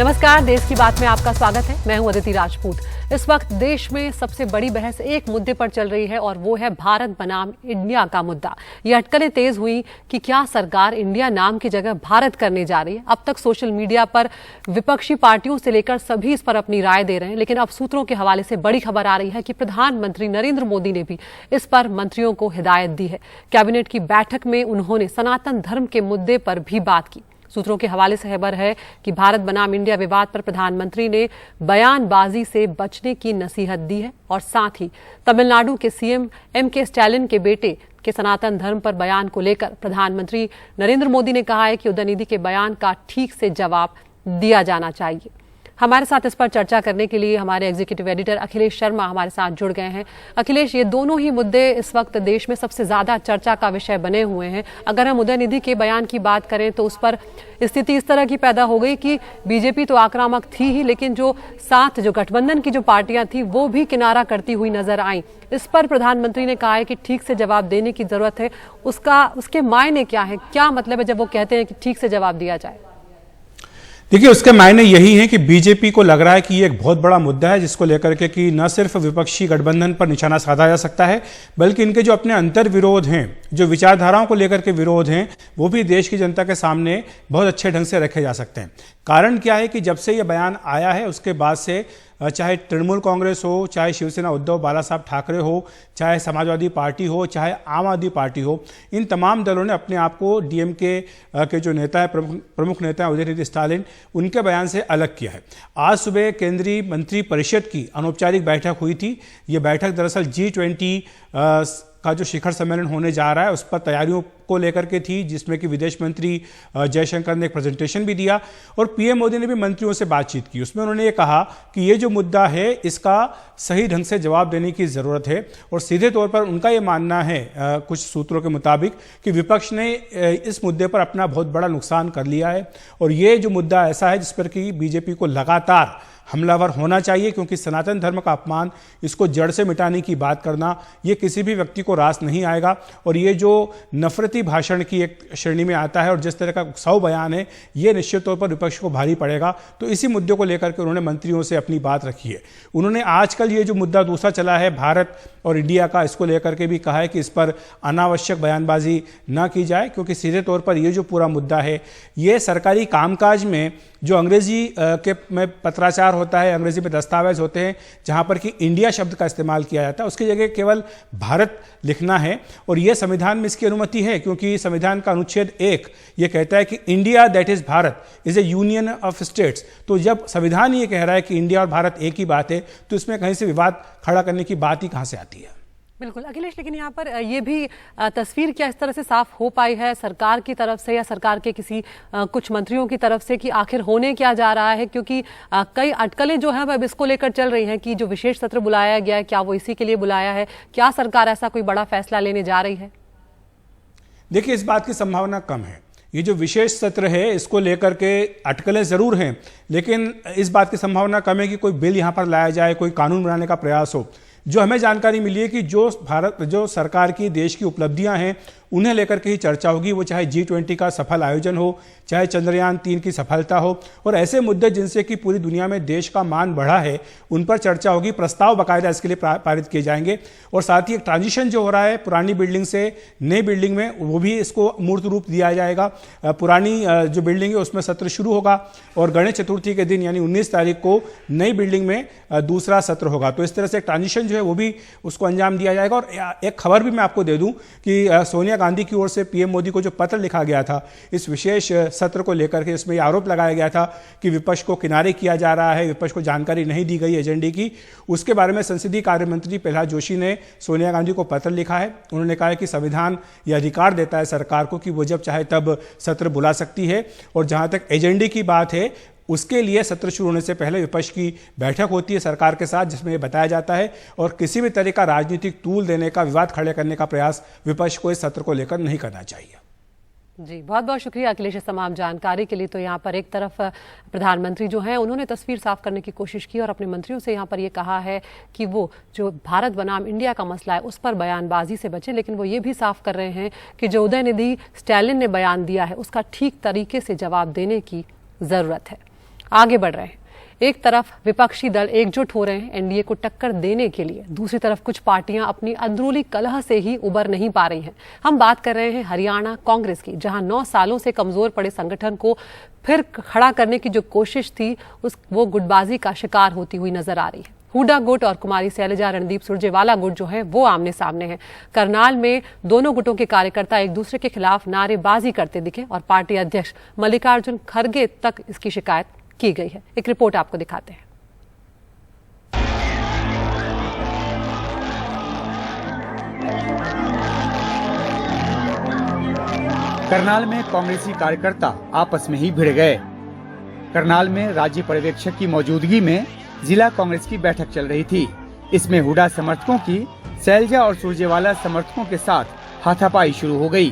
नमस्कार, देश की बात में आपका स्वागत है। मैं हूं अदिति राजपूत। इस वक्त देश में सबसे बड़ी बहस एक मुद्दे पर चल रही है और वो है भारत बनाम इंडिया का मुद्दा। ये अटकलें तेज हुई कि क्या सरकार इंडिया नाम की जगह भारत करने जा रही है। अब तक सोशल मीडिया पर विपक्षी पार्टियों से लेकर सभी इस पर अपनी राय दे रहे हैं, लेकिन अब सूत्रों के हवाले से बड़ी खबर आ रही है कि प्रधानमंत्री नरेंद्र मोदी ने भी इस पर मंत्रियों को हिदायत दी है। कैबिनेट की बैठक में उन्होंने सनातन धर्म के मुद्दे पर भी बात की। सूत्रों के हवाले से खबर है कि भारत बनाम इंडिया विवाद पर प्रधानमंत्री ने बयानबाजी से बचने की नसीहत दी है और साथ ही तमिलनाडु के सीएम एम.के. स्टालिन के बेटे के सनातन धर्म पर बयान को लेकर प्रधानमंत्री नरेंद्र मोदी ने कहा है कि उदयनिधि के बयान का ठीक से जवाब दिया जाना चाहिए। हमारे साथ इस पर चर्चा करने के लिए हमारे एग्जीक्यूटिव एडिटर अखिलेश शर्मा हमारे साथ जुड़ गए हैं। अखिलेश, ये दोनों ही मुद्दे इस वक्त देश में सबसे ज्यादा चर्चा का विषय बने हुए हैं। अगर हम उदयनिधि के बयान की बात करें तो उस पर स्थिति इस तरह की पैदा हो गई कि बीजेपी तो आक्रामक थी ही, लेकिन जो गठबंधन की जो पार्टियां थी वो भी किनारा करती हुई नजर आई। इस पर प्रधानमंत्री ने कहा है कि ठीक से जवाब देने की जरूरत है। उसके मायने क्या है, क्या मतलब है जब वो कहते हैं कि ठीक से जवाब दिया जाए? देखिए, उसके मायने यही है कि बीजेपी को लग रहा है कि ये एक बहुत बड़ा मुद्दा है जिसको लेकर के कि न सिर्फ विपक्षी गठबंधन पर निशाना साधा जा सकता है, बल्कि इनके जो अपने अंतर विरोध हैं, जो विचारधाराओं को लेकर के विरोध हैं, वो भी देश की जनता के सामने बहुत अच्छे ढंग से रखे जा सकते हैं। कारण क्या है कि जब से ये बयान आया है उसके बाद से चाहे तृणमूल कांग्रेस हो, चाहे शिवसेना उद्धव बाला साहब ठाकरे हो, चाहे समाजवादी पार्टी हो, चाहे आम आदमी पार्टी हो, इन तमाम दलों ने अपने आप को डीएमके के जो नेता है, प्रमुख नेता है उदयनिधि स्टालिन, उनके बयान से अलग किया है। आज सुबह केंद्रीय मंत्री परिषद की अनौपचारिक बैठक हुई थी। ये बैठक दरअसल G20 का जो शिखर सम्मेलन होने जा रहा है उस पर तैयारियों को लेकर के थी, जिसमें कि विदेश मंत्री जयशंकर ने एक प्रेजेंटेशन भी दिया और पीएम मोदी ने भी मंत्रियों से बातचीत की। उसमें उन्होंने ये कहा कि ये जो मुद्दा है इसका सही ढंग से जवाब देने की ज़रूरत है और सीधे तौर पर उनका ये मानना है कुछ सूत्रों के मुताबिक कि विपक्ष ने इस मुद्दे पर अपना बहुत बड़ा नुकसान कर लिया है और ये जो मुद्दा ऐसा है जिस पर कि बीजेपी को लगातार हमलावर होना चाहिए, क्योंकि सनातन धर्म का अपमान, इसको जड़ से मिटाने की बात करना, ये किसी भी व्यक्ति को रास नहीं आएगा और ये जो नफरती भाषण की एक श्रेणी में आता है और जिस तरह का उकसाऊ बयान है, ये निश्चित तौर पर विपक्ष को भारी पड़ेगा। तो इसी मुद्दे को लेकर के उन्होंने मंत्रियों से अपनी बात रखी है। उन्होंने आजकल ये जो मुद्दा दूसरा चला है भारत और इंडिया का, इसको लेकर के भी कहा है कि इस पर अनावश्यक बयानबाजी ना की जाए, क्योंकि सीधे तौर पर ये जो पूरा मुद्दा है ये सरकारी कामकाज में जो अंग्रेजी के में पत्राचार होता है, अंग्रेजी में दस्तावेज होते हैं जहां पर कि इंडिया शब्द का इस्तेमाल किया जाता है, उसकी जगह केवल भारत लिखना है और यह संविधान में इसकी अनुमति है, क्योंकि संविधान का अनुच्छेद 1 ये कहता है कि India that is Bharat is A union of states. तो जब संविधान ये कह रहा है कि इंडिया और भारत एक ही बात है तो इसमें कहीं से विवाद खड़ा करने की बात ही कहां से आती है? बिल्कुल अखिलेश, लेकिन यहाँ पर ये भी तस्वीर क्या इस तरह से साफ हो पाई है सरकार की तरफ से या सरकार के किसी कुछ मंत्रियों की तरफ से कि आखिर होने क्या जा रहा है? क्योंकि कई अटकलें जो है अब इसको लेकर चल रही हैं कि जो विशेष सत्र बुलाया गया है, क्या वो इसी के लिए बुलाया है? क्या सरकार ऐसा कोई बड़ा फैसला लेने जा रही है? देखिए, इस बात की संभावना कम है। ये जो विशेष सत्र है इसको लेकर के अटकलें जरूर हैं, लेकिन इस बात की संभावना कम है कि कोई बिल यहाँ पर लाया जाए, कोई कानून बनाने का प्रयास हो। जो हमें जानकारी मिली है कि जो सरकार की देश की उपलब्धियां हैं उन्हें लेकर के ही चर्चा होगी, वो चाहे G20 का सफल आयोजन हो, चाहे चंद्रयान 3 की सफलता हो और ऐसे मुद्दे जिनसे कि पूरी दुनिया में देश का मान बढ़ा है उन पर चर्चा होगी। प्रस्ताव बाकायदा इसके लिए पारित किए जाएंगे और साथ ही एक ट्रांजिशन जो हो रहा है पुरानी बिल्डिंग से नई बिल्डिंग में, वो भी इसको मूर्त रूप दिया जाएगा। पुरानी जो बिल्डिंग है उसमें सत्र शुरू होगा और गणेश चतुर्थी के दिन यानी 19 तारीख को नई बिल्डिंग में दूसरा सत्र होगा। तो इस तरह से ट्रांजिशन जो है वो भी उसको अंजाम दिया जाएगा। और एक खबर भी मैं आपको दे दूं कि सोनिया गांधी की ओर से पीएम मोदी को जो पत्र लिखा गया था इस विशेष सत्र को लेकर के, इसमें आरोप लगाया गया था कि विपक्ष को किनारे किया जा रहा है, विपक्ष को जानकारी नहीं दी गई एजेंडे की। उसके बारे में संसदीय कार्य मंत्री प्रहलाद जोशी ने सोनिया गांधी को पत्र लिखा है। उन्होंने कहा है कि संविधान यह अधिकार देता है सरकार को कि वो जब चाहे तब सत्र बुला सकती है और जहां तक एजेंडे की बात है उसके लिए सत्र शुरू होने से पहले विपक्ष की बैठक होती है सरकार के साथ, जिसमें यह बताया जाता है और किसी भी तरह का राजनीतिक तूल देने का, विवाद खड़े करने का प्रयास विपक्ष को इस सत्र को लेकर नहीं करना चाहिए। जी, बहुत बहुत शुक्रिया अखिलेश इस तमाम जानकारी के लिए। तो यहाँ पर एक तरफ प्रधानमंत्री जो हैं उन्होंने तस्वीर साफ करने की कोशिश की और अपने मंत्रियों से यहाँ पर ये कहा है कि वो जो भारत बनाम इंडिया का मसला है उस पर बयानबाजी से बचें, लेकिन वो ये भी साफ कर रहे हैं कि जो उदयनिधि स्टालिन ने बयान दिया है उसका ठीक तरीके से जवाब देने की ज़रूरत है। आगे बढ़ रहे हैं। एक तरफ विपक्षी दल एकजुट हो रहे हैं एनडीए को टक्कर देने के लिए, दूसरी तरफ कुछ पार्टियां अपनी अंदरूनी कलह से ही उबर नहीं पा रही हैं। हम बात कर रहे हैं हरियाणा कांग्रेस की, जहां 9 सालों से कमजोर पड़े संगठन को फिर खड़ा करने की जो कोशिश थी वो गुटबाजी का शिकार होती हुई नजर आ रही है। हुड्डा गुट और कुमारी शैलजा रणदीप सुरजेवाला गुट जो है वो आमने सामने है। करनाल में दोनों गुटों के कार्यकर्ता एक दूसरे के खिलाफ नारेबाजी करते दिखे और पार्टी अध्यक्ष मल्लिकार्जुन खड़गे तक इसकी शिकायत की गई है। एक रिपोर्ट आपको दिखाते हैं। करनाल में कांग्रेसी कार्यकर्ता आपस में ही भिड़ गए। करनाल में राज्य पर्यवेक्षक की मौजूदगी में जिला कांग्रेस की बैठक चल रही थी। इसमें हुड्डा समर्थकों की शैलजा और सुरजेवाला समर्थकों के साथ हाथापाई शुरू हो गई।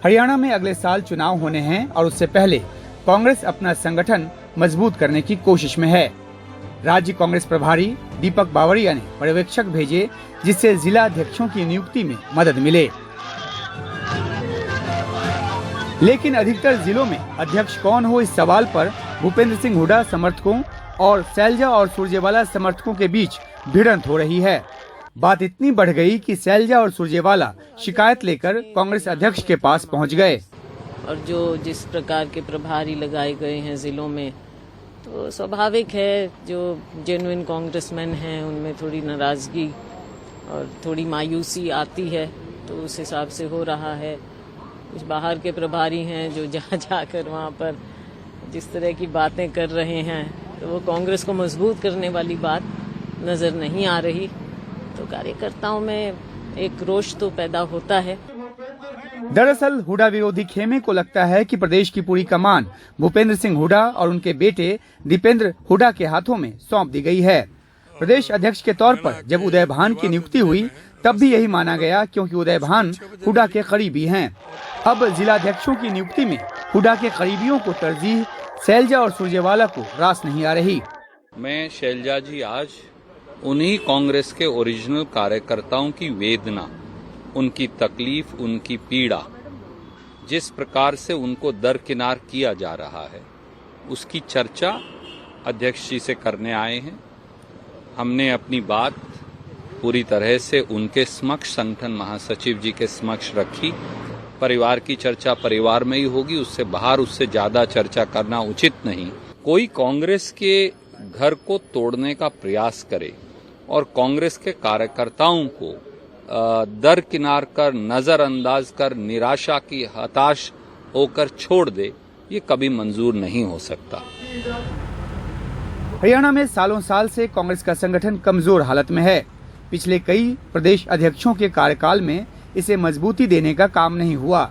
हरियाणा में अगले साल चुनाव होने हैं और उससे पहले कांग्रेस अपना संगठन मजबूत करने की कोशिश में है। राज्य कांग्रेस प्रभारी दीपक बावरिया ने पर्यवेक्षक भेजे, जिससे जिला अध्यक्षों की नियुक्ति में मदद मिले। लेकिन अधिकतर जिलों में अध्यक्ष कौन हो, इस सवाल पर भूपेंद्र सिंह हुड्डा समर्थकों और शैलजा और सुरजेवाला समर्थकों के बीच भिड़ंत हो रही है। बात इतनी बढ़ गई कि शैलजा और सुरजेवाला शिकायत लेकर कांग्रेस अध्यक्ष के पास पहुंच गए। और जो जिस प्रकार के प्रभारी लगाए गए हैं जिलों में, तो स्वाभाविक है जो जेन्युइन कांग्रेसमैन हैं उनमें थोड़ी नाराजगी और थोड़ी मायूसी आती है, तो उस हिसाब से हो रहा है। कुछ बाहर के प्रभारी हैं जो जाकर वहाँ पर जिस तरह की बातें कर रहे हैं, तो वो कांग्रेस को मजबूत करने वाली बात नजर नहीं आ रही। तो कार्यकर्ताओं में एक रोष तो पैदा होता है। दरअसल हुड्डा विरोधी खेमे को लगता है कि प्रदेश की पूरी कमान भूपेंद्र सिंह हुड्डा और उनके बेटे दीपेंद्र हुड्डा के हाथों में सौंप दी गई है। प्रदेश अध्यक्ष के तौर पर जब उदय भान की नियुक्ति हुई तब भी यही माना गया, क्योंकि उदय भान हुड्डा के करीबी हैं। अब जिलाध्यक्षों की नियुक्ति में हुड्डा के करीबियों को तरजीह, शैलजा और सुरजेवाला को रास नहीं आ रही। मैं शैलजा जी आज उन्हीं कांग्रेस के ओरिजिनल कार्यकर्ताओं की वेदना, उनकी तकलीफ, उनकी पीड़ा, जिस प्रकार से उनको दरकिनार किया जा रहा है, उसकी चर्चा अध्यक्ष जी से करने आए हैं। हमने अपनी बात पूरी तरह से उनके समक्ष, संगठन महासचिव जी के समक्ष रखी। परिवार की चर्चा परिवार में ही होगी, उससे बाहर उससे ज्यादा चर्चा करना उचित नहीं। कोई कांग्रेस के घर को तोड़ने का प्रयास करे और कांग्रेस के कार्यकर्ताओं को दरकिनार कर, नजरअंदाज कर, निराशा की हताश होकर छोड़ दे, ये कभी मंजूर नहीं हो सकता। हरियाणा में सालों साल से कांग्रेस का संगठन कमजोर हालत में है। पिछले कई प्रदेश अध्यक्षों के कार्यकाल में इसे मजबूती देने का काम नहीं हुआ।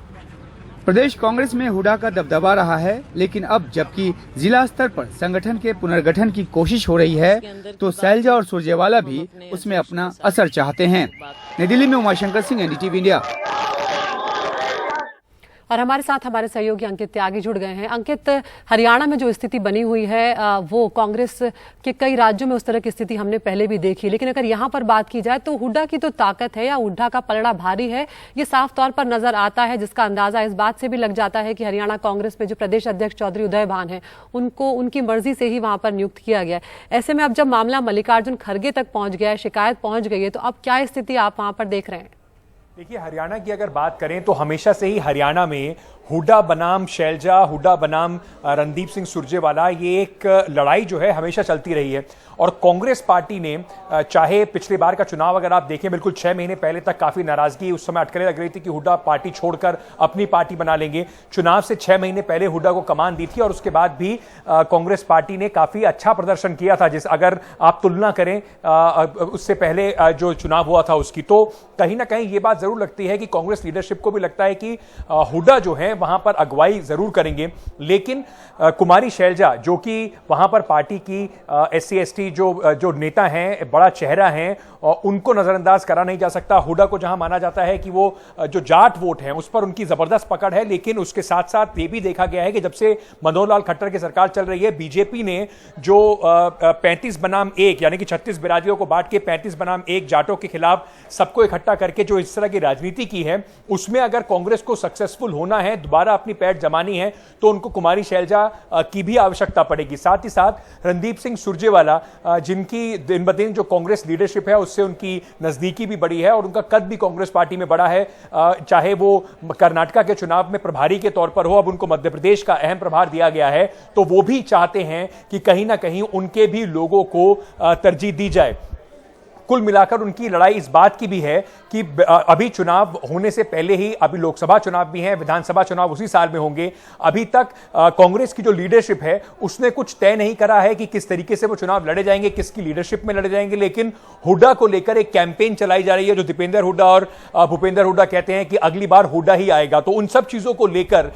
प्रदेश कांग्रेस में हुड्डा का दबदबा रहा है, लेकिन अब जबकि जिला स्तर पर संगठन के पुनर्गठन की कोशिश हो रही है, तो शैलजा और सुरजेवाला भी उसमें अपना असर चाहते हैं। नई दिल्ली में उमाशंकर सिंह, एनडीटीवी इंडिया। और हमारे साथ हमारे सहयोगी अंकित त्यागी जुड़ गए हैं। अंकित, हरियाणा में जो स्थिति बनी हुई है वो कांग्रेस के कई राज्यों में उस तरह की स्थिति हमने पहले भी देखी, लेकिन अगर यहाँ पर बात की जाए तो हुड्डा की तो ताकत है या हुड्डा का पलड़ा भारी है, ये साफ तौर पर नजर आता है, जिसका अंदाजा इस बात से भी लग जाता है कि हरियाणा कांग्रेस में जो प्रदेश अध्यक्ष चौधरी उदय भान है उनको उनकी मर्जी से ही वहां पर नियुक्त किया गया। ऐसे में अब जब मामला मल्लिकार्जुन खड़गे तक पहुंच गया है, शिकायत पहुंच गई है, तो अब क्या स्थिति आप वहां पर देख रहे हैं? देखिए, हरियाणा की अगर बात करें तो हमेशा से ही हरियाणा में हुड्डा बनाम शैलजा, हुड्डा बनाम रणदीप सिंह सुरजेवाला, ये एक लड़ाई जो है हमेशा चलती रही है। और कांग्रेस पार्टी ने चाहे पिछले बार का चुनाव अगर आप देखें, बिल्कुल 6 महीने पहले तक काफी नाराजगी, उस समय अटकलें लग रही थी कि हुड्डा पार्टी छोड़कर अपनी पार्टी बना लेंगे। चुनाव से 6 महीने पहले हुड्डा को कमान दी थी और उसके बाद भी कांग्रेस पार्टी ने काफी अच्छा प्रदर्शन किया था। जिस अगर आप तुलना करें उससे पहले जो चुनाव हुआ था उसकी, तो कहीं ना कहीं ये बात जरूर लगती है कि कांग्रेस लीडरशिप को भी लगता है कि हुड्डा जो है वहां पर अगुवाई जरूर करेंगे, लेकिन कुमारी शैलजा जो कि वहां पर पार्टी की SC/ST जो नेता हैं, बड़ा चेहरा हैं, और उनको नजरअंदाज करा नहीं जा सकता। हुड्डा को जहां माना जाता है कि वो जो जाट वोट है उस पर उनकी जबरदस्त पकड़ है, लेकिन उसके साथ साथ ये भी देखा गया है कि जब से मनोहर लाल खट्टर की सरकार चल रही है, बीजेपी ने जो 35 बनाम 1 यानी कि 36 बिरादरियों को बांट के 35 बनाम 1 जाटों के खिलाफ सबको इकट्ठा करके जो इस तरह की की राजनीति की है उसमें अगर कांग्रेस को सक्सेसफुल होना है, दोबारा अपनी पैठ जमानी है, तो उनको कुमारी शैलजा की भी आवश्यकता पड़ेगी। साथ ही साथ रणदीप सिंह सुरजेवाला, जिनकी दिन ब दिन जो कांग्रेस लीडरशिप है उससे उनकी नजदीकी भी बड़ी है और उनका कद भी कांग्रेस पार्टी में बड़ा है, चाहे वो कर्नाटका के चुनाव में प्रभारी के तौर पर हो, अब उनको मध्य प्रदेश का अहम प्रभार दिया गया है, तो वो भी चाहते हैं कि कहीं ना कहीं उनके भी लोगों को तरजीह दी जाए। कुल मिलाकर उनकी लड़ाई इस बात की भी है कि अभी चुनाव होने से पहले ही, अभी लोकसभा चुनाव भी हैं, विधानसभा चुनाव उसी साल में होंगे, अभी तक कांग्रेस की जो लीडरशिप है उसने कुछ तय नहीं करा है कि किस तरीके से वो चुनाव लड़े जाएंगे, किसकी लीडरशिप में लड़े जाएंगे। लेकिन हुड्डा को लेकर एक कैंपेन चलाई जा रही है, जो दीपेंद्र हुड्डा और भूपेंद्र हुड्डा कहते हैं कि अगली बार हुड्डा ही आएगा। तो उन सब चीजों को लेकर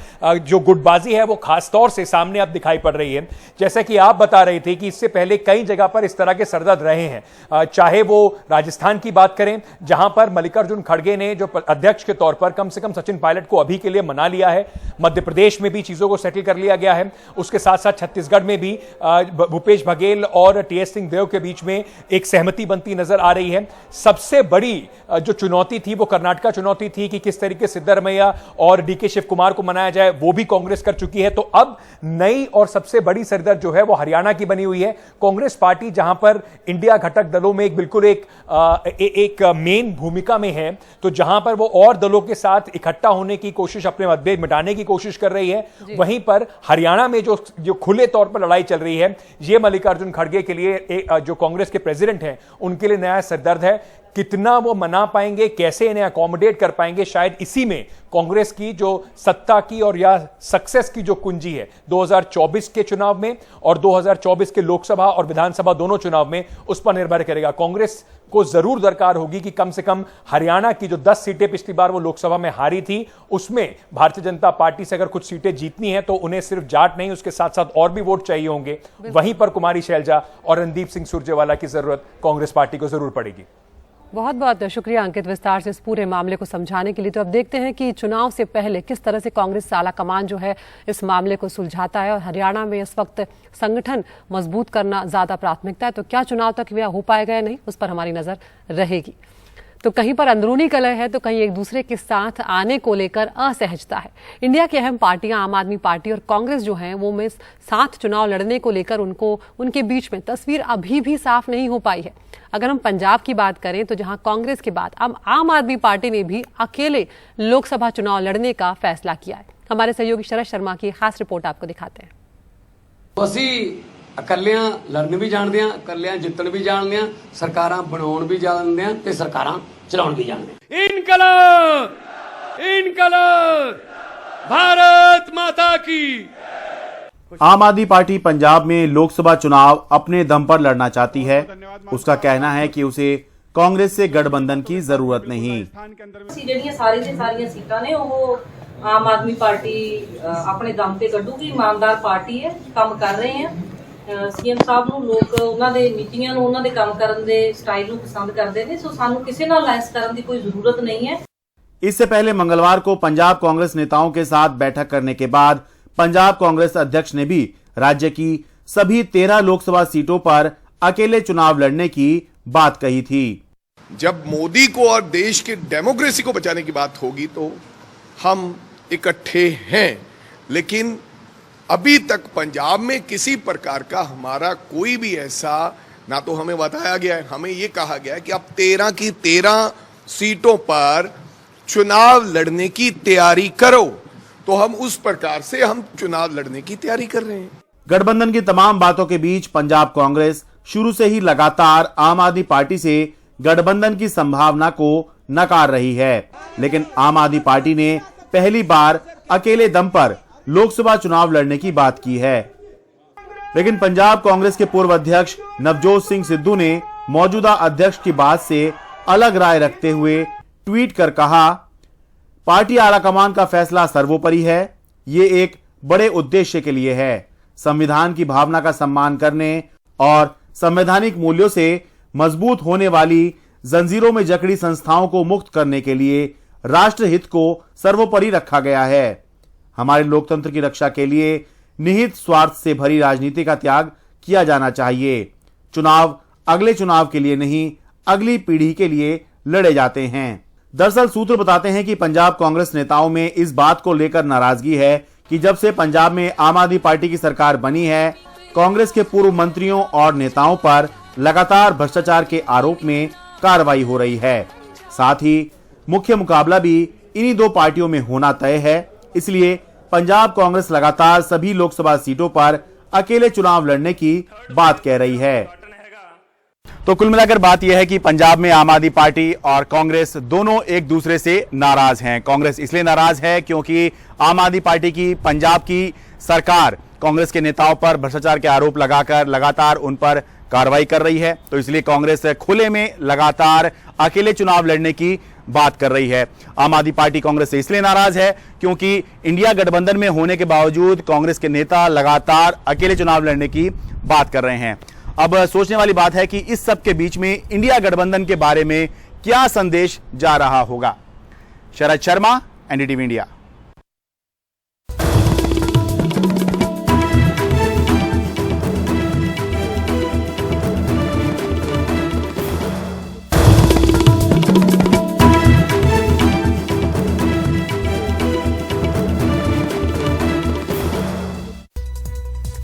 जो गुटबाजी है वो खासतौर से सामने अब दिखाई पड़ रही है। जैसा कि आप बता रहे थे कि इससे पहले कई जगह पर इस तरह के सरदर्द रहे हैं, चाहे वो राजस्थान की बात करें जहां पर मल्लिकार्जुन खड़गे ने जो अध्यक्ष के तौर पर कम से कम सचिन पायलट को अभी के लिए मना लिया है, मध्य प्रदेश में भी चीजों को सेटल कर लिया गया है, उसके साथ साथ छत्तीसगढ़ में भी भूपेश बघेल और टीएस सिंहदेव के बीच में एक सहमति बनती नजर आ रही है। सबसे बड़ी जो चुनौती थी वो कर्नाटका चुनौती थी कि किस तरीके से सिद्धरमैया और डीके शिव कुमार को मनाया जाए, वो भी कांग्रेस कर चुकी है। तो अब नई और सबसे बड़ी सरदर्द जो है वो हरियाणा की बनी हुई है। कांग्रेस पार्टी जहां पर इंडिया घटक दलों में बिल्कुल एक मेन भूमिका में है, तो जहां पर वो और दलों के साथ इकट्ठा होने की कोशिश, अपने मतभेद मिटाने की कोशिश कर रही है, वहीं पर हरियाणा में जो खुले तौर पर लड़ाई चल रही है, ये मल्लिकार्जुन खड़गे के लिए, जो कांग्रेस के प्रेसिडेंट हैं, उनके लिए नया सरदर्द है। कितना वो मना पाएंगे, कैसे इन्हें अकोमोडेट कर पाएंगे, शायद इसी में कांग्रेस की जो सत्ता की और या सक्सेस की जो कुंजी है 2024 के चुनाव में और 2024 के लोकसभा और विधानसभा दोनों चुनाव में, उस पर निर्भर करेगा। कांग्रेस को जरूर दरकार होगी कि कम से कम हरियाणा की जो 10 सीटें पिछली बार वो लोकसभा में हारी थी, उसमें भारतीय जनता पार्टी से अगर कुछ सीटें जीतनी है तो उन्हें सिर्फ जाट नहीं, उसके साथ साथ और भी वोट चाहिए होंगे। वहीं पर कुमारी शैलजा और रणदीप सिंह सुरजेवाला की जरूरत कांग्रेस पार्टी को जरूर पड़ेगी। बहुत बहुत शुक्रिया अंकित, विस्तार से इस पूरे मामले को समझाने के लिए। तो अब देखते हैं कि चुनाव से पहले किस तरह से कांग्रेस आला कमान जो है इस मामले को सुलझाता है, और हरियाणा में इस वक्त संगठन मजबूत करना ज्यादा प्राथमिकता है, तो क्या चुनाव तक वह हो पाएगा या नहीं, उस पर हमारी नजर रहेगी। तो कहीं पर अंदरूनी कलह है तो कहीं एक दूसरे के साथ आने को लेकर असहजता है। इंडिया की अहम पार्टियां आम आदमी पार्टी और कांग्रेस जो हैं वो में साथ चुनाव लड़ने को लेकर उनके बीच में तस्वीर अभी भी साफ नहीं हो पाई है। अगर हम पंजाब की बात करें तो जहां कांग्रेस के बाद अब आम आदमी पार्टी ने भी अकेले लोकसभा चुनाव लड़ने का फैसला किया है। हमारे सहयोगी शरद शर्मा की खास रिपोर्ट आपको दिखाते हैं। ਇਕੱਲਿਆਂ ਲੜਨ ਵੀ ਜਾਣਦੇ ਆ, ਇਕੱਲਿਆਂ ਜਿੱਤਣ ਵੀ ਜਾਣਦੇ ਆ, ਸਰਕਾਰਾਂ ਬਣਾਉਣ ਵੀ ਜਾਣਦੇ ਆ ਤੇ ਸਰਕਾਰਾਂ ਚਲਾਉਣ ਵੀ ਜਾਣਦੇ ਆ। ਇਨਕਲਾਬ ਇਨਕਲਾਬ भारत माता की। आम आदमी पार्टी पंजाब में लोकसभा चुनाव अपने दम पर लड़ना चाहती है। उसका कहना है कि उसे कांग्रेस से गठबंधन की जरूरत नहीं। ਜਿਹੜੀਆਂ ਸਾਰੀਆਂ ਸੀਟਾਂ ਨੇ ਉਹ ਆਮ ਆਦਮੀ ਪਾਰਟੀ ਆਪਣੇ ਦਮ ਤੇ ਕੱਢੂਗੀ। ਇਮਾਨਦਾਰ ਪਾਰਟੀ ਹੈ, ਕੰਮ ਕਰ ਰਹੇ ਆ। ਸੀਐਮ ਸਾਹਿਬ ਨੂੰ ਲੋਕ ਉਹਨਾਂ ਦੇ ਨੀਤੀਆਂ ਨੂੰ, ਉਹਨਾਂ ਦੇ ਕੰਮ ਕਰਨ ਦੇ ਸਟਾਈਲ ਨੂੰ ਪਸੰਦ ਕਰਦੇ ਨੇ। ਸੋ ਸਾਨੂੰ ਕਿਸੇ ਨਾਲ ਅਲਾਇੰਸ ਕਰਨ ਦੀ ਕੋਈ ਜ਼ਰੂरत नहीं है। इससे पहले मंगलवार को पंजाब कांग्रेस नेताओं के साथ बैठक करने के बाद पंजाब कांग्रेस अध्यक्ष ने भी राज्य की सभी 13 लोकसभा सीटों पर अकेले चुनाव लड़ने की बात कही थी। जब मोदी को और देश की डेमोक्रेसी को बचाने की बात होगी तो हम इकट्ठे हैं, लेकिन अभी तक पंजाब में किसी प्रकार का हमारा कोई भी ऐसा ना तो हमें बताया गया है, हमें यह कहा गया है कि अब 13 की 13 सीटों पर चुनाव लड़ने की तैयारी करो, तो हम उस प्रकार से हम चुनाव लड़ने की तैयारी कर रहे हैं। गठबंधन की तमाम बातों के बीच पंजाब कांग्रेस शुरू से ही लगातार आम आदमी पार्टी से गठबंधन की संभावना को नकार रही है, लेकिन आम आदमी पार्टी ने पहली बार अकेले दम पर लोकसभा चुनाव लड़ने की बात की है। लेकिन पंजाब कांग्रेस के पूर्व अध्यक्ष नवजोत सिंह सिद्धू ने मौजूदा अध्यक्ष की बात से अलग राय रखते हुए ट्वीट कर कहा, पार्टी आलाकमान का फैसला सर्वोपरि है। ये एक बड़े उद्देश्य के लिए है। संविधान की भावना का सम्मान करने और संवैधानिक मूल्यों से मजबूत होने वाली जंजीरों में जकड़ी संस्थाओं को मुक्त करने के लिए राष्ट्र हित को सर्वोपरि रखा गया है। हमारे लोकतंत्र की रक्षा के लिए निहित स्वार्थ से भरी राजनीति का त्याग किया जाना चाहिए। चुनाव अगले चुनाव के लिए नहीं, अगली पीढ़ी के लिए लड़े जाते हैं। दरअसल सूत्र बताते हैं कि पंजाब कांग्रेस नेताओं में इस बात को लेकर नाराजगी है कि जब से पंजाब में आम आदमी पार्टी की सरकार बनी है, कांग्रेस के पूर्व मंत्रियों और नेताओं पर लगातार भ्रष्टाचार के आरोप में कार्रवाई हो रही है। साथ ही मुख्य मुकाबला भी इन्हीं दो पार्टियों में होना तय है। इसलिए पंजाब कांग्रेस लगातार सभी लोकसभा सीटों पर अकेले चुनाव लड़ने की बात कह रही है। तो कुल मिलाकर बात यह है कि पंजाब में आम आदमी पार्टी और कांग्रेस दोनों एक दूसरे से नाराज हैं। कांग्रेस इसलिए नाराज है क्योंकि आम आदमी पार्टी की पंजाब की सरकार कांग्रेस के नेताओं पर भ्रष्टाचार के आरोप लगाकर लगातार उन पर कार्रवाई कर रही है। तो इसलिए कांग्रेस खुले में लगातार अकेले चुनाव लड़ने की बात कर रही है। आम आदमी पार्टी कांग्रेस से इसलिए नाराज है क्योंकि इंडिया गठबंधन में होने के बावजूद कांग्रेस के नेता लगातार अकेले चुनाव लड़ने की बात कर रहे हैं। अब सोचने वाली बात है कि इस सब के बीच में इंडिया गठबंधन के बारे में क्या संदेश जा रहा होगा। Sharad Sharma, NDTV India.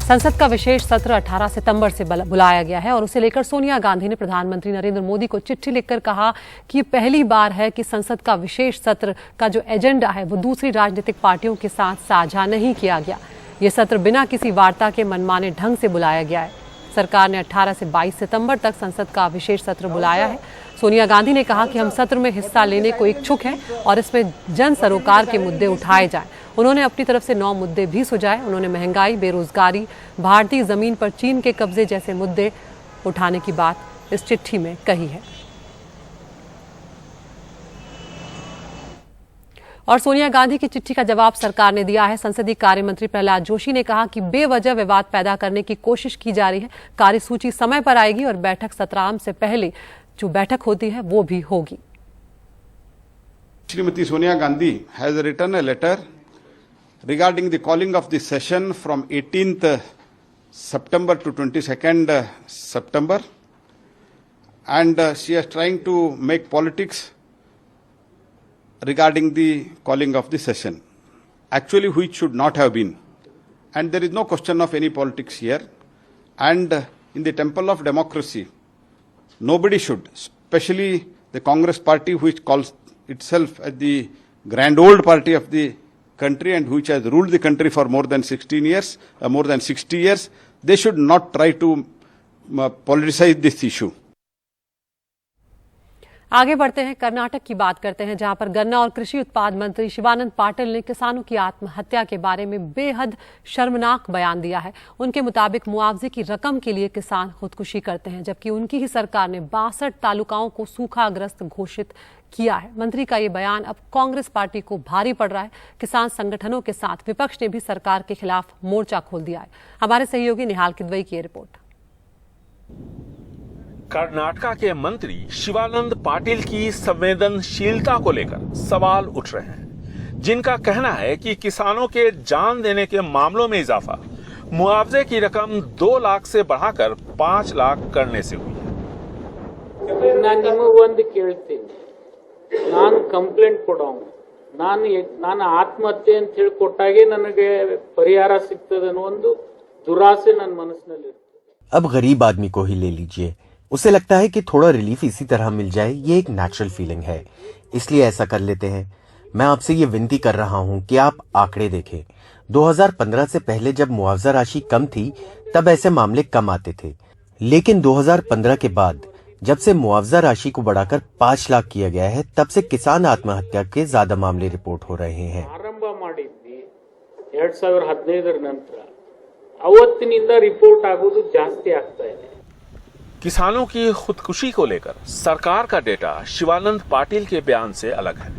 संसद का विशेष सत्र 18 सितंबर से बुलाया गया है और उसे लेकर सोनिया गांधी ने प्रधानमंत्री नरेंद्र मोदी को चिट्ठी लिखकर कहा कि ये पहली बार है कि संसद का विशेष सत्र का जो एजेंडा है वो दूसरी राजनीतिक पार्टियों के साथ साझा नहीं किया गया। ये सत्र बिना किसी वार्ता के मनमाने ढंग से बुलाया गया है। सरकार ने 18 से 22 सितंबर तक संसद का विशेष सत्र बुलाया है। सोनिया गांधी ने कहा कि हम सत्र में हिस्सा लेने को इच्छुक हैं और इसमें जन सरोकार के मुद्दे उठाए जाएं। उन्होंने अपनी तरफ से 9 मुद्दे भी सुझाए। उन्होंने महंगाई, बेरोजगारी, भारतीय जमीन पर चीन के कब्जे जैसे मुद्दे उठाने की बात इस चिट्ठी में कही है। और सोनिया गांधी की चिट्ठी का जवाब सरकार ने दिया है। संसदीय कार्य मंत्री प्रहलाद जोशी ने कहा कि बेवजह विवाद पैदा करने की कोशिश की जा रही है। कार्यसूची समय पर आएगी और बैठक सत्रांत से पहले जो बैठक होती है वो भी होगी। Shrimati Sonia Gandhi has written a letter regarding the calling of the session from 18th September to 22nd September, and she is trying to make politics regarding the calling of the session, actually which should not have been, and there is no question of any politics here. And in the temple of democracy, nobody should, especially the Congress party, which calls itself as the grand old party of the country and which has ruled the country for more than 60 years, they should not try to politicize this issue. आगे बढ़ते हैं, कर्नाटक की बात करते हैं, जहां पर गन्ना और कृषि उत्पाद मंत्री शिवानंद पाटिल ने किसानों की आत्महत्या के बारे में बेहद शर्मनाक बयान दिया है। उनके मुताबिक मुआवजे की रकम के लिए किसान खुदकुशी करते हैं, जबकि उनकी ही सरकार ने 62 तालुकाओं को सूखाग्रस्त घोषित किया है। मंत्री का ये बयान अब कांग्रेस पार्टी को भारी पड़ रहा है। किसान संगठनों के साथ विपक्ष ने भी सरकार के खिलाफ मोर्चा खोल दिया है। हमारे सहयोगी निहाल किदवई की रिपोर्ट। कर्नाटका के मंत्री शिवानंद पाटिल की संवेदनशीलता को लेकर सवाल उठ रहे हैं, जिनका कहना है कि किसानों के जान देने के मामलों में इजाफा मुआवजे की रकम 2 लाख से बढ़ाकर 5 लाख करने से हुई है। ನಾನು ಕಂಪ್ಲೇಂಟ್ ಕೊಡೋ ನಾನು ಆತ್ಮಹತ್ಯೆ ಅಂತ ಹೇಳಿ ಕೊಟ್ಟಾಗೆ ನನಗೆ ಪರಿಹಾರ ಸಿಗ್ತದೆ ಅನ್ನೋ ಒಂದು ದುರಾಸೆ ನನ್ನ ಮನಸ್ಸಿನಲ್ಲಿ ಇರುತ್ತೆ। अब गरीब आदमी को ही ले लीजिए, उसे लगता है कि थोड़ा रिलीफ इसी तरह मिल जाए, ये एक नेचुरल फीलिंग है, इसलिए ऐसा कर लेते हैं। मैं आपसे ये विनती कर रहा हूँ कि आप आंकड़े देखें। 2015 से पहले जब मुआवजा राशि कम थी तब ऐसे मामले कम आते थे, लेकिन 2015 के बाद जब से मुआवजा राशि को बढ़ाकर 5 लाख किया गया है, तब से किसान आत्महत्या के ज्यादा मामले रिपोर्ट हो रहे हैं। ಆರಂಭ ಮಾಡಿದ್ವಿ 2015 ನಂತರ ಅವತ್ತಿನಿಂದ ರಿಪೋರ್ಟ್ ಆಗೋದು ಜಾಸ್ತಿ ಆಗ್ತಾ ಇದೆ। किसानों की खुदकुशी को लेकर सरकार का डेटा शिवानंद पाटिल के बयान से अलग है।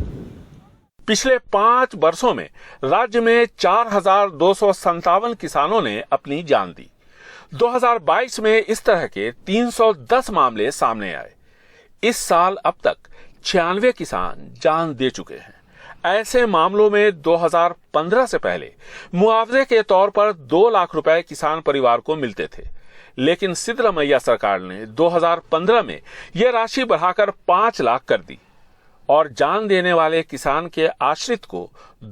पिछले 5 वर्षों में राज्य में 4,257 किसानों ने अपनी जान दी। 2022 में इस तरह के 310 मामले सामने आए। इस साल अब तक 96 किसान जान दे चुके हैं। ऐसे मामलों में 2015 से पहले मुआवजे के तौर पर 2 लाख रुपए किसान परिवार को मिलते थे, लेकिन सिद्धरामैया सरकार ने 2015 में यह राशि बढ़ाकर 5 लाख कर दी। और जान देने वाले किसान के आश्रित को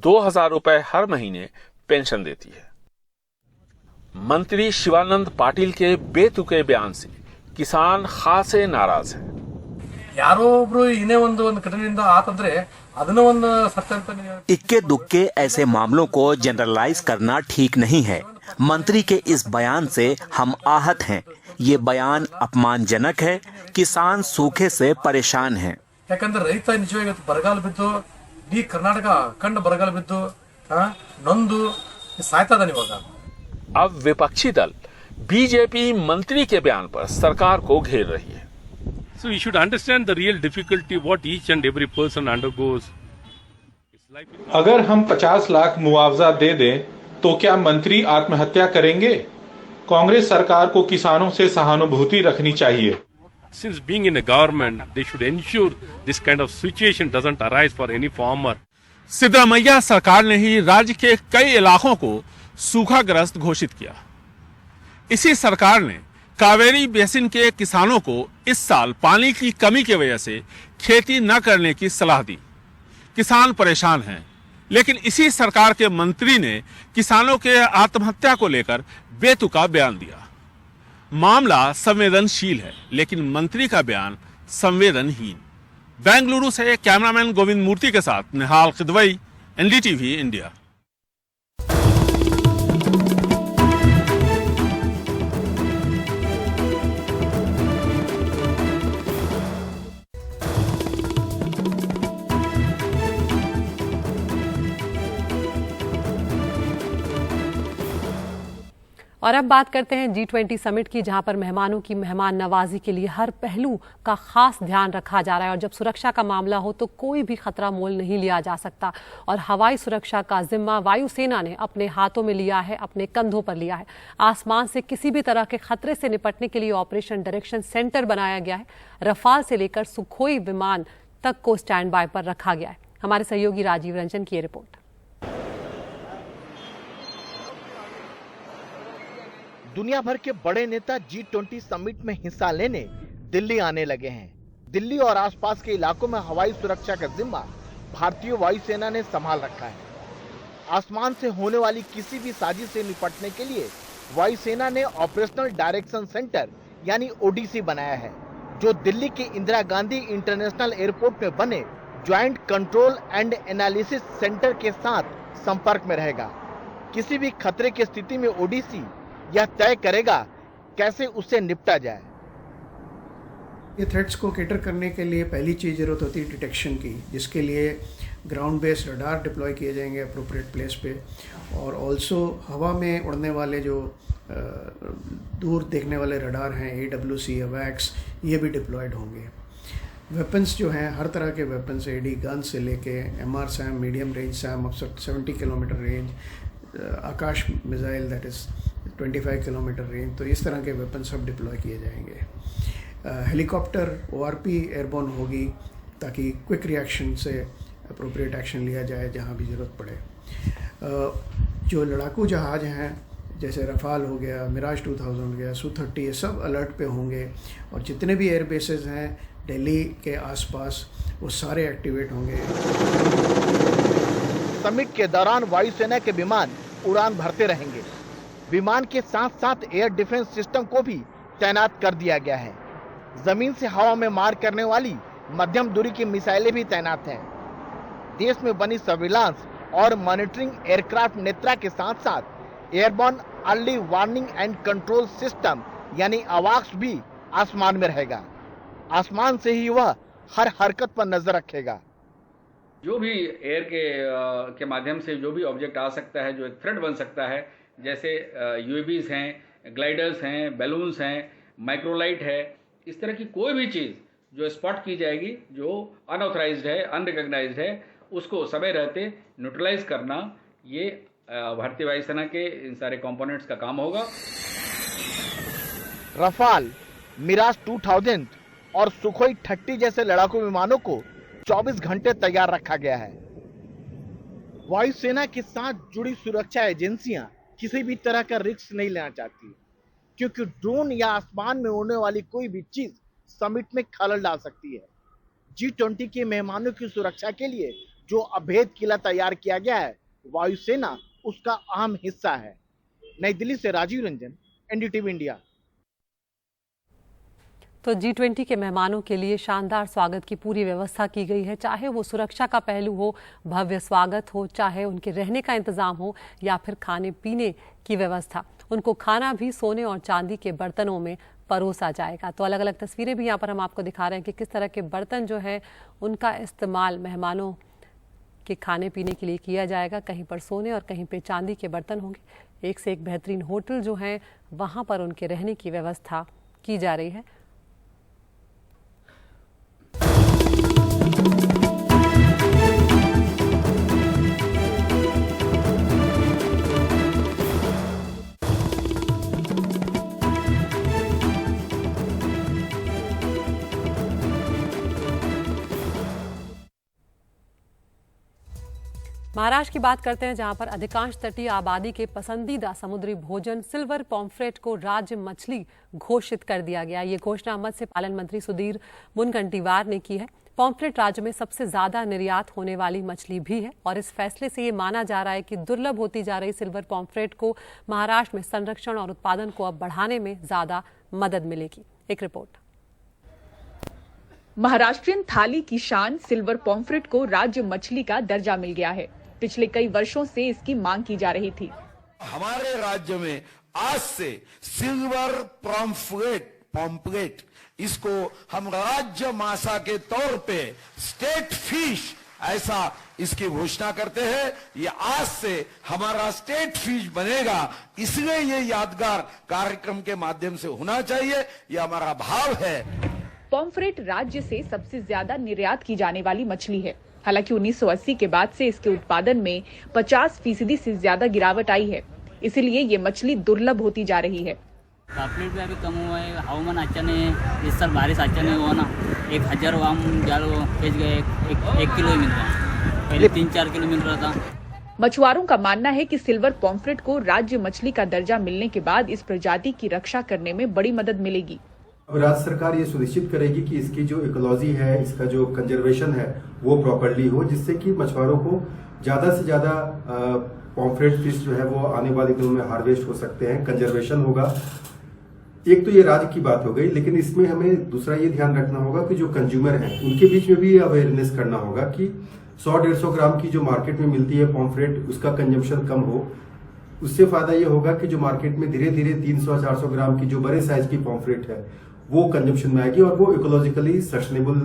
2,000 रुपए हर महीने पेंशन देती है। मंत्री शिवानंद पाटिल के बेतुके बयान से किसान खासे नाराज है। ಯಾರೋ ಒಬ್ರು ಇನ್ನೇ ಒಂದು ಘಟನೆಯಿಂದ ಆತಂದ್ರೆ ಅದನ್ನ ಒಂದು ಸತ್ಯ ಅಂತ इक्के दुक्के ऐसे मामलों को जनरलाइज करना ठीक नहीं है। मंत्री के इस बयान से हम आहत हैं। ये बयान अपमानजनक है। किसान सूखे से परेशान हैं। ಯಾಕಂದ್ರೆ ರೈತ ನಿಜವಾಗಿ ಬರಗಾಲ ಬಿದ್ದು ಈ ಕರ್ನಾಟಕ ಕಂಡು ಬರಗಾಲ ಬಿದ್ದು ನೊಂದು ಸಾಯ್ತಾ ಇದ್ದಾನೆ ಇವಾಗ। अब विपक्षी दल बीजेपी मंत्री के बयान पर सरकार को घेर रही है। So we should understand the real difficulty what each and every person undergoes. अगर हम 50 लाख मुआवजा दे दें तो क्या मंत्री आत्महत्या करेंगे? कांग्रेस सरकार को किसानों से सहानुभूति रखनी चाहिए। Since being in a government, they should ensure this kind of situation doesn't arise for any farmer. Siddaramaiah सरकार ने ही राज्य के कई इलाकों को सूखाग्रस्त घोषित किया। इसी सरकार ने कावेरी बेसिन के किसानों को इस साल पानी की कमी की वजह से खेती न करने की सलाह दी। किसान परेशान हैं, लेकिन इसी सरकार के मंत्री ने किसानों के आत्महत्या को लेकर बेतुका बयान दिया। मामला संवेदनशील है, लेकिन मंत्री का बयान संवेदनहीन। बेंगलुरु से कैमरामैन गोविंद मूर्ति के साथ निहाल खिदवई, एनडीटीवी इंडिया। और अब बात करते हैं G20 समिट की, जहां पर मेहमानों की मेहमान नवाजी के लिए हर पहलू का खास ध्यान रखा जा रहा है। और जब सुरक्षा का मामला हो तो कोई भी खतरा मोल नहीं लिया जा सकता। और हवाई सुरक्षा का जिम्मा वायुसेना ने अपने हाथों में लिया है, अपने कंधों पर लिया है। आसमान से किसी भी तरह के खतरे से निपटने के लिए ऑपरेशन डायरेक्शन सेंटर बनाया गया है। रफाल से लेकर सुखोई विमान तक को स्टैंड बाय पर रखा गया है। हमारे सहयोगी राजीव रंजन की रिपोर्ट। दुनिया भर के बड़े नेता G20 समिट में हिस्सा लेने दिल्ली आने लगे हैं। दिल्ली और आसपास के इलाकों में हवाई सुरक्षा का जिम्मा भारतीय वायुसेना ने संभाल रखा है। आसमान से होने वाली किसी भी साजिश से निपटने के लिए वायुसेना ने ऑपरेशनल डायरेक्शन सेंटर यानी ODC बनाया है, जो दिल्ली के इंदिरा गांधी इंटरनेशनल एयरपोर्ट में बने joint control and analysis centre के साथ संपर्क में रहेगा। किसी भी खतरे की स्थिति में ODC यह तय करेगा कैसे उससे निपटा जाए। ये थ्रेट्स को कैटर करने के लिए पहली चीज जरूरत होती है डिटेक्शन की, जिसके लिए ग्राउंड बेस्ड रडार डिप्लॉय किए जाएंगे अप्रोप्रिएट प्लेस पे। और ऑल्सो हवा में उड़ने वाले जो दूर देखने वाले रडार हैं AWC AWACS, ये भी डिप्लॉयड होंगे। वेपन्स जो हैं हर तरह के वेपन्स, AD गन से लेके MR SAM, medium range SAM, अब 70 kilometre range, Akash missile that is 25 kilometre range, तो इस तरह के वेपन सब डिप्लॉय किए जाएंगे। हेलीकॉप्टर ORP एयरबोर्न होगी ताकि क्विक रिएक्शन से अप्रोप्रिएट एक्शन लिया जाए जहां भी ज़रूरत पड़े। जो लड़ाकू जहाज हैं जैसे रफाल हो गया, मिराज 2000 हो गया, Su-30, ये सब अलर्ट पे होंगे। और जितने भी एयर बेसेस हैं दिल्ली के आसपास वो सारे एक्टिवेट होंगे। समिट के दौरान वायुसेना के विमान उड़ान भरते रहेंगे। विमान के साथ साथ एयर डिफेंस सिस्टम को भी तैनात कर दिया गया है। जमीन से हवा में मार करने वाली मध्यम दूरी की मिसाइलें भी तैनात हैं। देश में बनी सर्विलांस और मॉनिटरिंग एयरक्राफ्ट नेत्रा के साथ साथ airborne early warning and control system यानी AWACS भी आसमान में रहेगा। आसमान से ही वह हर हरकत पर नजर रखेगा। जो भी एयर के माध्यम से जो भी ऑब्जेक्ट आ सकता है, जो एक थ्रेट बन सकता है, जैसे UAVs हैं, ग्लाइडर्स हैं, बैलून्स हैं, माइक्रोलाइट है, इस तरह की कोई भी चीज़ जो स्पॉट की जाएगी जो अनऑथराइज्ड है, अनरिकग्नाइज्ड है, उसको समय रहते न्यूट्रलाइज करना, ये भारतीय वायुसेना के इन सारे कंपोनेंट्स का काम होगा। रफाल, मिराज 2000 और सुखोई 30 जैसे लड़ाकू विमानों को 24 घंटे तैयार रखा गया है। वायुसेना के साथ जुड़ी सुरक्षा एजेंसियां किसी भी तरह का रिस्क नहीं लेना चाहती, क्योंकि ड्रोन या आसमान में उड़ने वाली कोई भी चीज समिट में खलल डाल सकती है। G20 के मेहमानों की सुरक्षा के लिए जो अभेद किला तैयार किया गया है, वायुसेना उसका अहम हिस्सा है। नई दिल्ली से राजीव रंजन, एनडीटीवी इंडिया। तो G20 के मेहमानों के लिए शानदार स्वागत की पूरी व्यवस्था की गई है, चाहे वो सुरक्षा का पहलू हो, भव्य स्वागत हो, चाहे उनके रहने का इंतजाम हो या फिर खाने पीने की व्यवस्था। उनको खाना भी सोने और चांदी के बर्तनों में परोसा जाएगा। तो अलग अलग तस्वीरें भी यहाँ पर हम आपको दिखा रहे हैं कि किस तरह के बर्तन जो है उनका इस्तेमाल मेहमानों के खाने पीने के लिए किया जाएगा। कहीं पर सोने और कहीं पर चांदी के बर्तन होंगे। एक से एक बेहतरीन होटल जो है वहाँ पर उनके रहने की व्यवस्था की जा रही है। महाराष्ट्र की बात करते हैं, जहां पर अधिकांश तटीय आबादी के पसंदीदा समुद्री भोजन सिल्वर पॉम्फ्रेट को राज्य मछली घोषित कर दिया गया। ये घोषणा मत्स्य पालन मंत्री सुधीर मुनगंटीवार ने की है। पॉम्फ्रेट राज्य में सबसे ज्यादा निर्यात होने वाली मछली भी है और इस फैसले से ये माना जा रहा है कि दुर्लभ होती जा रही सिल्वर पॉम्फ्रेट को महाराष्ट्र में संरक्षण और उत्पादन को अब बढ़ाने में ज्यादा मदद मिलेगी। एक रिपोर्ट। महाराष्ट्रियन थाली की शान सिल्वर पॉम्फ्रेट को राज्य मछली का दर्जा मिल गया है। पिछले कई वर्षों से इसकी मांग की जा रही थी। हमारे राज्य में आज से सिल्वर पॉम्फ्रेट इसको हम राज्य मासा के तौर पे स्टेट फिश ऐसा इसकी घोषणा करते हैं। ये आज से हमारा स्टेट फिश बनेगा, इसलिए ये यादगार कार्यक्रम के माध्यम से होना चाहिए, ये हमारा भाव है। पॉम्फ्रेट राज्य से सबसे ज्यादा निर्यात की जाने वाली मछली है। हालांकि 1980 के बाद से इसके उत्पादन में 50% से ज्यादा गिरावट आई है, इसलिए ये मछली दुर्लभ होती जा रही है। पापलेट भी अभी कम हुआ है, हवामान अच्छा नहीं है, इस साल बारिश अच्छा नहीं हुआ ना। 1000 हम जाल खींच गए, एक किलो ही मिल रहा है, पहले 3-4 किलो मिल रहा था। मछुआरों का मानना है कि सिल्वर पॉम्फ्रेट को राज्य मछली का दर्जा मिलने के बाद इस प्रजाति की रक्षा करने में बड़ी मदद मिलेगी। राज्य सरकार ये सुनिश्चित करेगी कि इसकी जो इकोलॉजी है, इसका जो कंजर्वेशन है वो प्रॉपर्ली हो, जिससे कि मछुआरों को ज्यादा से ज्यादा पॉम्फ्रेट फिश जो है वो आने वाले दिनों में हार्वेस्ट हो सकते हैं, कंजर्वेशन होगा। एक तो ये राज्य की बात हो गई, लेकिन इसमें हमें दूसरा ये ध्यान रखना होगा कि जो कंज्यूमर हैं उनके बीच में भी अवेयरनेस करना होगा कि 100-150 ग्राम की जो मार्केट में मिलती है पॉम्फ्रेट, उसका कंजम्पशन कम हो। उससे फायदा ये होगा कि जो मार्केट में धीरे धीरे 300-400 ग्राम की जो बड़े साइज की पॉम्फ्रेट है वो कंजम्पशन में आएगी और वो इकोलॉजिकली सस्टेनेबल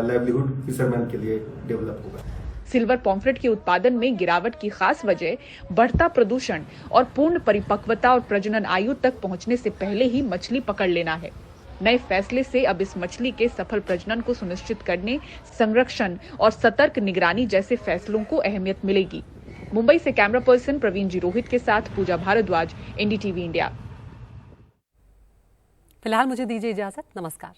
लाइवलीहुड फिशरमैन के लिए डेवलप होगा। सिल्वर पॉम्फ्रेट के उत्पादन में गिरावट की खास वजह बढ़ता प्रदूषण और पूर्ण परिपक्वता और प्रजनन आयु तक पहुंचने से पहले ही मछली पकड़ लेना है। नए फैसले से अब इस मछली के सफल प्रजनन को सुनिश्चित करने, संरक्षण और सतर्क निगरानी जैसे फैसलों को अहमियत मिलेगी। मुंबई से कैमरा पर्सन प्रवीण जी रोहित के साथ पूजा भारद्वाज, एनडीटीवी इंडिया। फिलहाल मुझे दीजिए इजाजत। नमस्कार।